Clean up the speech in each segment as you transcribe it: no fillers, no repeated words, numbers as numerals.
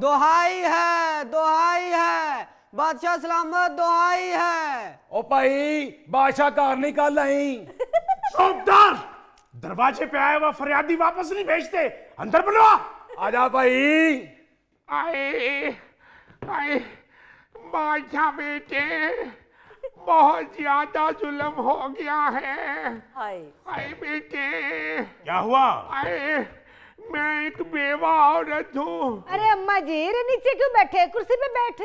दोहाई है बादशाह सलामत, दोहाई है। ओ भाई बादशाह घर नहीं कल आई। चौकीदार, दरवाजे पे आया हुआ फरियादी वापस नहीं भेजते, अंदर बुलवा। आजा भाई। आए आए बादशाह बेटे, बहुत ज्यादा जुल्म हो गया है। आए बेटे। क्या हुआ? आए मैं एक बेवा औरत हूँ। अरे अम्मा जी नीचे क्यों बैठे, कुर्सी पे बैठ।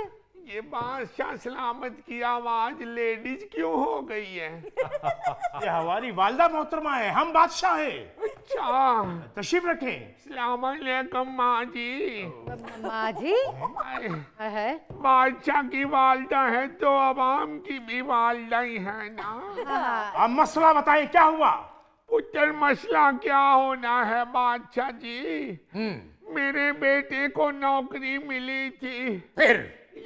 ये बादशाह सलामत की आवाज लेडीज क्यों हो गई है? ये हमारी वालदा मोहतरमा है, हम बादशाह हैं। अच्छा, तशरीफ रखें। सलाम अलैकुम माँ जी। माँ जी है बादशाह की वालदा है तो अवाम की भी वालदा ही है ना। अब मसला बताएं, क्या हुआ? पुत्र मसला क्या होना है बादशाह जी, मेरे बेटे को नौकरी मिली थी, फिर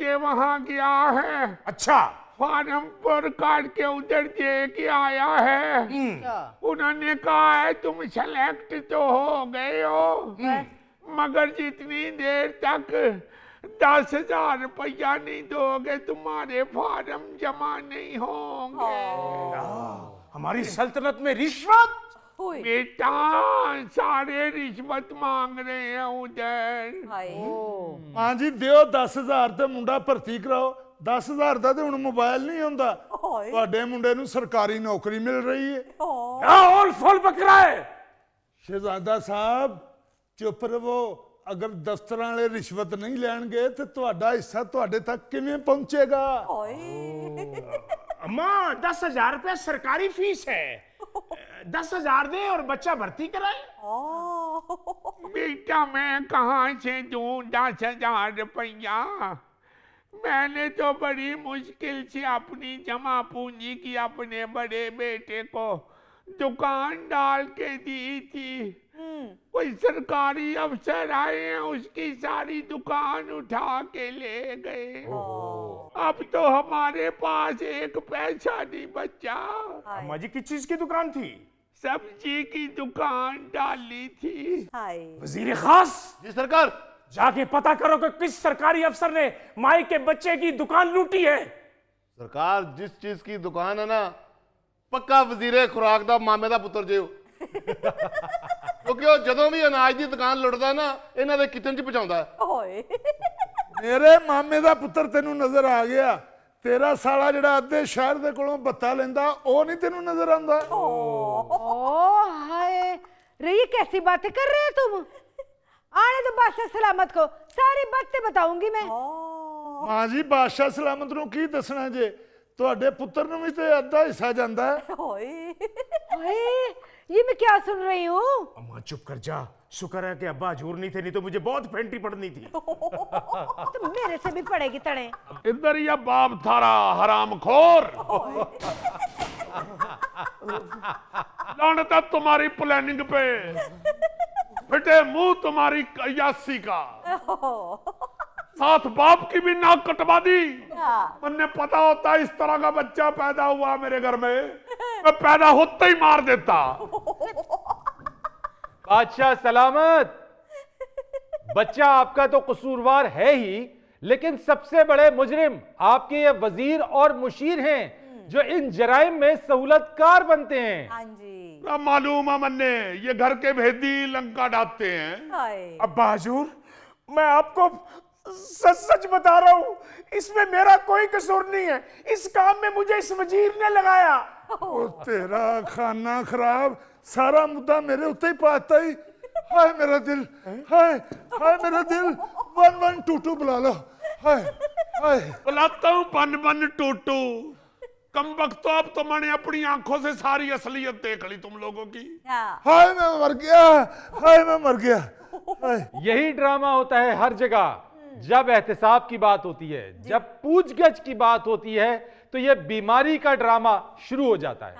ये वहाँ गया है। अच्छा, फार्म पर काट के उधर दे के आया है। उन्होंने कहा है तुम सेलेक्ट तो हो गए हो, मगर जितनी देर तक 10,000 रुपया नहीं दोगे तुम्हारे फार्म जमा नहीं होंगे। हमारी सल्तनत में रिश्वत? बेटा सारे रिश्वत मांग रहे हैं उधर। हाँ जी दियो 10,000 ते मुंडा भर्ती कराओ। 10,000 ਦਾ ਤੇ ਹੁਣ ਮੋਬਾਈਲ ਨਹੀਂ ਹੁੰਦਾ। ਤੁਹਾਡੇ ਮੁੰਡੇ ਨੂੰ ਸਰਕਾਰੀ ਨੌਕਰੀ ਮਿਲ ਰਹੀ ਹੈ। क्या ओल फोल बकरा है? ਸ਼ਹਿਜ਼ਾਦਾ ਸਾਹਿਬ ਚੁੱਪ ਰਹੋ। ਅਗਰ ਦਫ਼ਤਰਾਂ ਵਾਲੇ ਰਿਸ਼ਵਤ ਨਹੀਂ ਲੈਣਗੇ ਤੇ ਤੁਹਾਡਾ ਹਿੱਸਾ ਤੁਹਾਡੇ ਤੱਕ ਕਿਵੇਂ ਪਹੁੰਚੇਗਾ? अम्मा 10,000 रुपया सरकारी फीस है, 10,000 दे और बच्चा भर्ती कराए। बेटा मैं कहाँ से दूं 10,000 रुपया? मैंने तो बड़ी मुश्किल से अपनी जमा पूंजी की अपने बड़े बेटे को दुकान डाल के दी थी। कोई सरकारी अफसर आए हैं, उसकी सारी दुकान उठा के ले गए। अब तो हमारे पास एक पैसा नहीं बचा। अम्मा जी किस चीज की दुकान थी? सब्जी की दुकान डाली थी। वजीर खास जी सरकार। जाके पता करो कि किस सरकारी अफसर ने माई के बच्चे की दुकान लूटी है। सरकार जिस चीज की दुकान है ना, पक्का वजीरे खुराक दा मामे दा पुत्र जे हो। क्योंकि वो जदों भी अनाज की दुकान लुटदा ना, इन्हां दे किचन च पहुंचाउंदा है। ਮੇਰੇ ਮਾਮੇ ਦਾ ਪੁੱਤਰ ਤੈਨੂੰ ਨਜ਼ਰ ਆ ਗਿਆ। ਤੇਰਾ ਸਾਲਾ ਜਿਹੜਾ ਅੱਧੇ ਸ਼ਹਿਰ ਦੇ ਕੋਲੋਂ ਬੱਤਾ ਲੈਂਦਾ ਉਹ ਨਹੀਂ ਤੈਨੂੰ ਨਜ਼ਰ ਆਉਂਦਾ? ओ हाय रे ये कैसी बातें कर रहे हो तुम? आने दो बादशाह सलामत को, सारी बातें बताऊंगी मैं। ਮਾਂ ਜੀ ਬਾਦਸ਼ਾਹ ਸਲਾਮਤ ਨੂੰ ਕੀ ਦੱਸਣਾ ਜੇ? ਤੁਹਾਡੇ ਪੁੱਤਰ ਨੂੰ ਵੀ ਤੇ ਅੱਧਾ ਹਿੱਸਾ ਜਾਂਦਾ ਹੈ। हाय ये मैं क्या सुन रही हूँ? अम्मा चुप कर जा, शुक्र है कि अब्बा हजूर नहीं थे, नहीं तो मुझे बहुत फेंटी पड़नी थी। तो मेरे से भी पड़ेगी तड़े। इधर ये बाप थारा हराम खोर। लानत है तुम्हारी प्लानिंग पे, फिटे मुंह तुम्हारी कयासी का। साथ बाप की भी नाक कटवा दी। मुझे पता होता इस तरह का बच्चा पैदा हुआ मेरे घर में, मैं पैदा होते ही मार देता। बादशाह सलामत, बच्चा आपका तो कसूरवार है ही, लेकिन सबसे बड़े मुजरिम आपके ये वजीर और मुशीर हैं जो इन जराइम में सहूलतकार बनते हैं। मालूम है मन्ने, ये घर के भेदी लंका डालते हैं। अब्बा हजूर, मैं आपको सच सच बता रहा हूँ, इसमें मेरा कोई कसूर नहीं है। इस काम में मुझे इस वजीर ने लगाया। ਉਹ ਤੇਰਾ ਖਾਨਾ ਖਰਾਬ, ਸਾਰਾ ਮੁੱਦਾ ਮੇਰੇ ਉੱਤੇ ਹੀ ਪਾਤਾ ਹੀ। ਹਾਏ ਮੇਰਾ ਦਿਲ, ਹਾਏ ਹਾਏ ਮੇਰਾ ਦਿਲ। 1122 बुला लो। हाय हाय बुलाता हूँ 1122। कम वक्त तो अब तो मैंने अपनी आंखों से सारी असलियत देख ली तुम लोगों की। हाय मैं मर गया, हाय मैं मर गया। हाय यही ड्रामा होता है हर जगह। जब एहतिसाब की बात होती है, जब पूछगछ की बात होती है, तो यह बीमारी का ड्रामा शुरू हो जाता है।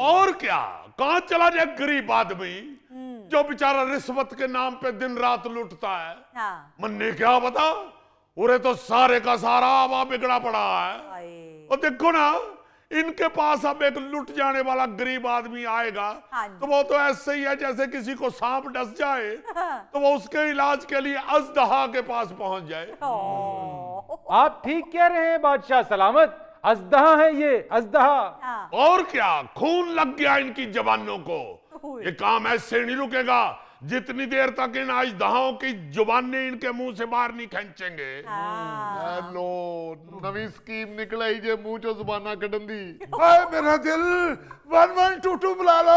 और क्या, कहां चला जाए गरीब आदमी जो बेचारा रिश्वत के नाम पे दिन रात लूटता है। मन्ने क्या बता, उरे तो सारे का सारा आवा बिगड़ा पड़ा है। और देखो ना, इनके पास अब एक लुट जाने वाला गरीब आदमी आएगा हाँ जी। तो वो तो ऐसे ही है जैसे किसी को सांप डस जाए तो वो उसके इलाज के लिए अजदहा के पास पहुंच जाए। आप ठीक कह रहे हैं बादशाह सलामत, अजदहा है ये, अजदहा। और क्या, खून लग गया इनकी जवानों को। ये काम ऐसे नहीं रुकेगा जितनी देर तक इन अजदहाओं की जुबानें इनके मुंह से बाहर नहीं खींचेंगे। हेलो, नवी स्कीम निकल आई जे मुंह चो जुबाना कढन दी। हाय मेरा दिल, 1122 बुला लो,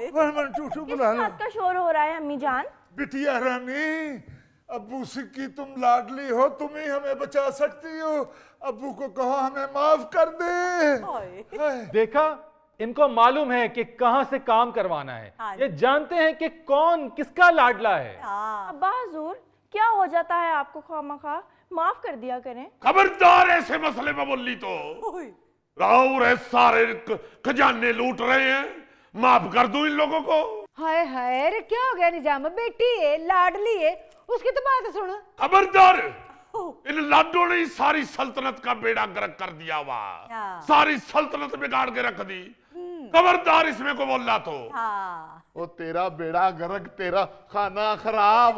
1122 बुला लो। का शोर हो रहा है अम्मी जान। बिटिया रानी, अब्बू से की तुम लाडली हो, तुम ही हमें बचा सकती हो। अब्बू को कहो हमें माफ कर दे। हाय। देखा, इनको मालूम है कि कहां से काम करवाना है। हाँ। ये जानते हैं कि कौन किसका लाडला है। अब्बा हुजूर, क्या हो जाता है आपको खामखा, माफ कर दिया करें। खबरदार ऐसे मसले में बोली तो राउर है, सारे खजाने लूट रहे हैं, माफ कर दूं इन लोगों को। हाय हाय, रे क्या हो गया निजाम, बेटी है, लाडली है, उसकी तो बात सुनो। खबरदार, इन लाडों ने सारी सल्तनत का बेड़ा गर्क कर दिया हुआ, सारी सल्तनत बिगाड़ के रख दी। खबरदार इसमें को बोल रहा तो। ओ तेरा बेड़ा गरक, तेरा खाना खराब।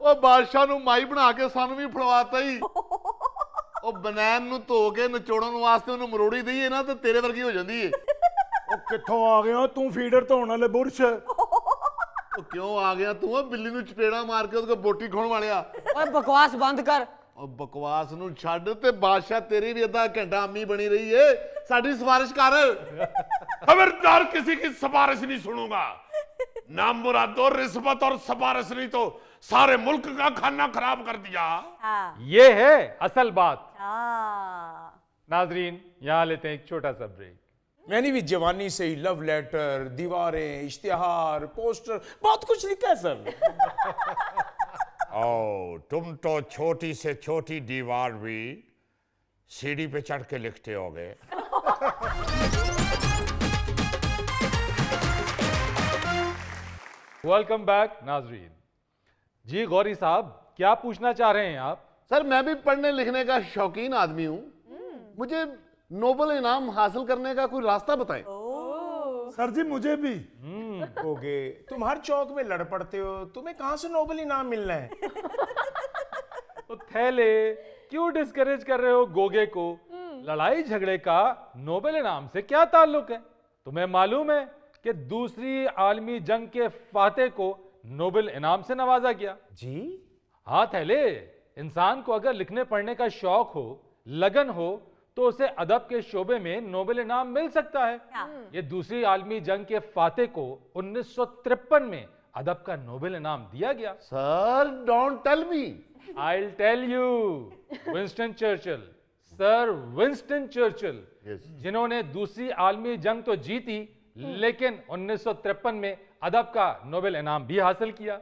ओ बादशाह नु माई बना के सानू भी फड़वाता ही। ओ बनैन नु धो के नचोड़न वास्ते उन्हें मरोड़ी दईए ना तो तेरे वर्गी हो जाती है। ओ कित्थों आ गया तू फीडर धोने वाले बुरश। ओ क्यों आ गया तू? बिल्ली नु चपेड़ा मार के उसको बोटी खोण वालिया। ओए बकवास बंद कर। ओ बकवास नु छड्ड ते बादशाह तेरी भी अद्धा घंटा अम्मी बनी रही है, साडी सिफारिश कर। खबरदार, किसी की सिफारिश नहीं सुनूंगा। नाम मुरादो, रिश्वत और सिफारिश नहीं तो सारे मुल्क का खाना खराब कर दिया। ये है असल बात। नाजरीन, यहां लेते हैं एक छोटा सा ब्रेक। मैंने भी जवानी से ही लव लेटर, दीवारें, इश्तिहार, पोस्टर, बहुत कुछ लिखा है सर। ओ, तुम तो छोटी से छोटी दीवार भी सीढ़ी पे चढ़ के लिखते होगे। वेलकम बैक नाजरीन। जी गौरी साहब, क्या पूछना चाह रहे हैं आप? सर मैं भी पढ़ने लिखने का शौकीन आदमी हूँ, मुझे नोबेल इनाम हासिल करने का कोई रास्ता बताएं। सर जी मुझे भी। ओगे, तुम हर चौक में लड़ पड़ते हो, तुम्हें कहां से नोबेल इनाम मिलना है? तो थैले क्यों डिस्करेज कर रहे हो गोगे को? लड़ाई झगड़े का नोबेल इनाम से क्या ताल्लुक है? तुम्हें मालूम है कि दूसरी आलमी जंग के फाते को नोबेल इनाम से नवाजा गया। जी हाँ थैले, इंसान को अगर लिखने पढ़ने का शौक हो, लगन हो, तो उसे अदब के शोबे में नोबेल इनाम मिल सकता है। ये दूसरी आलमी जंग के फाते को 1953 में अदब का नोबेल इनाम दिया गया। Sir don't tell me. I'll tell you, Winston Churchill, sir Winston Churchill, जिन्होंने दूसरी आलमी जंग तो जीती लेकिन 1953 में अदब का नोबेल इनाम भी हासिल किया।